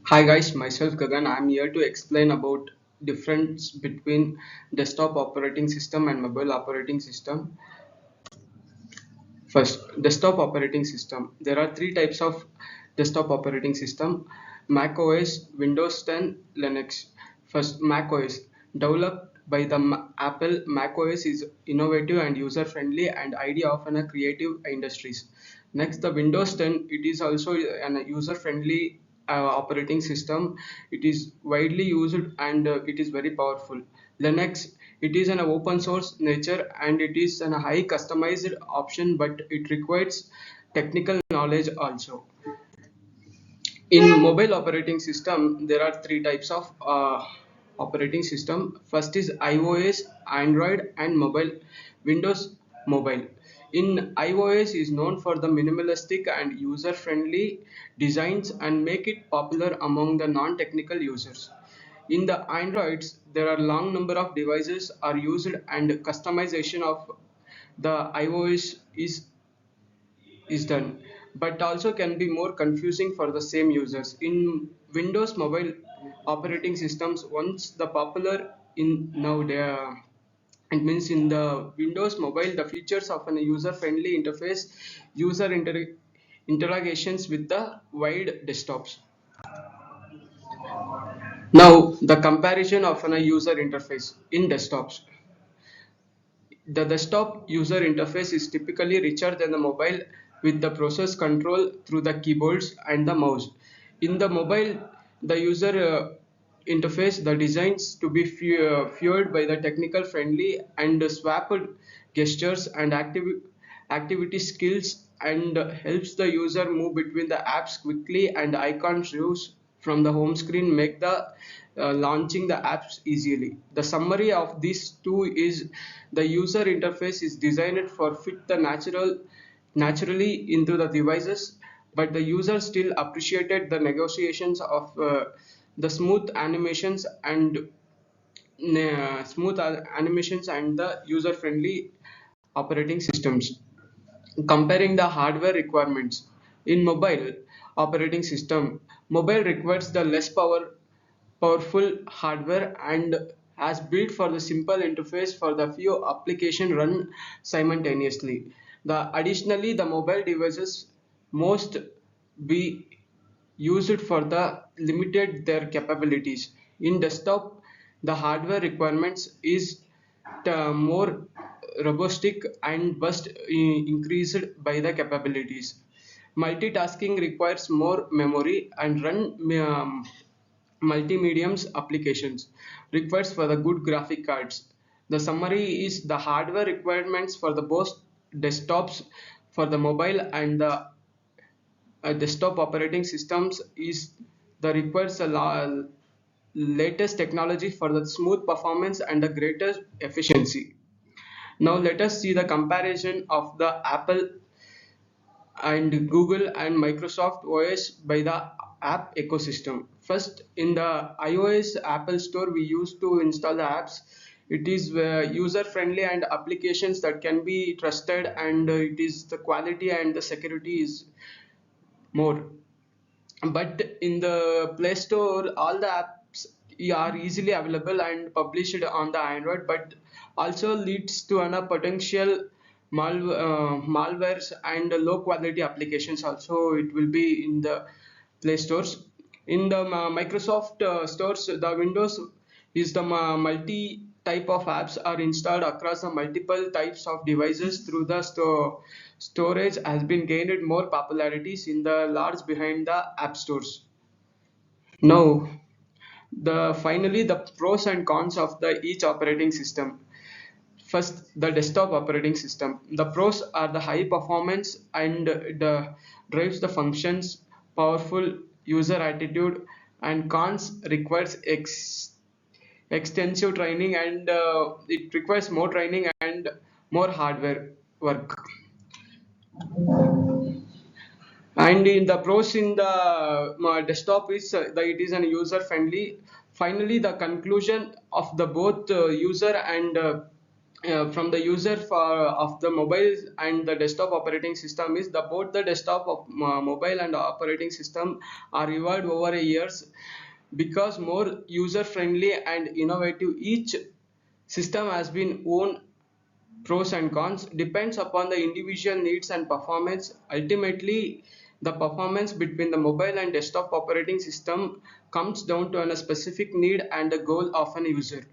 Hi guys, myself Gagan. I'm here to explain about difference between desktop operating system and mobile operating system. First, desktop operating system. There are three types of desktop operating system: Mac OS, Windows 10, Linux. First, Mac OS. Developed by the Apple, Mac OS is innovative and user-friendly and idea of a creative industries. Next, the Windows 10. It is also an user-friendly operating system. It is widely used and it is very powerful. Linux, it is an open source nature and it is a high customized option, but it requires technical knowledge also. In mobile operating system, there are three types of operating system. First is iOS, Android, and mobile Windows Mobile. In iOS is known for the minimalistic and user-friendly designs and make it popular among the non-technical users. In the Androids, there are long number of devices are used and customization of the iOS is done, but also can be more confusing for the same users. In Windows mobile operating systems, once the popular in now it means in the Windows mobile, the features of an user-friendly interface, interrogations with the wide desktops. Now, the comparison of a user interface in desktops. The desktop user interface is typically richer than the mobile with the process control through the keyboards and the mouse. In the mobile, the user interface, the designs to be fueled by the technical friendly and swapped gestures and activity skills and helps the user move between the apps quickly and icons used from the home screen make the launching the apps easily. The summary of these two is the user interface is designed for fit the naturally into the devices, but the user still appreciated the negotiations of the smooth animations and the user friendly operating systems. Comparing the hardware requirements in mobile operating system, mobile requires the less powerful hardware and has built for the simple interface for the few application run simultaneously. Additionally, the mobile devices most be used for the limited their capabilities. In desktop, the hardware requirements is more robust and bust increased by the capabilities. Multitasking requires more memory and run multimediums applications requires for the good graphic cards. The summary is the hardware requirements for the both desktops for the mobile and the desktop operating systems is the requires latest technology for the smooth performance and the greater efficiency. Now let us see the comparison of the Apple and Google and Microsoft OS by the app ecosystem. First, in the iOS Apple Store, we used to install the apps. It is user friendly and applications that can be trusted, and it is the quality and the security is more. But in the Play Store, all the apps are easily available and published on the Android, but also leads to a potential malwares and low quality applications also it will be in the Play Stores. In the Microsoft stores, the Windows is the multi type of apps are installed across the multiple types of devices through the storage has been gained more popularities in the large behind the app stores. Now, the finally the pros and cons of the each operating system. First, the desktop operating system. The pros are the high performance and the drives the functions, powerful user attitude, and cons requires extensive training and it requires more training and more hardware work. And in the pros in the desktop is that it is an user friendly. Finally, the conclusion of the both user and from the user of the mobile and the desktop operating system is the both the desktop of mobile and operating system are evolved over a years because more user friendly and innovative. Each system has been own pros and cons depends upon the individual needs and performance. Ultimately, the performance between the mobile and desktop operating system comes down to a specific need and the goal of an user.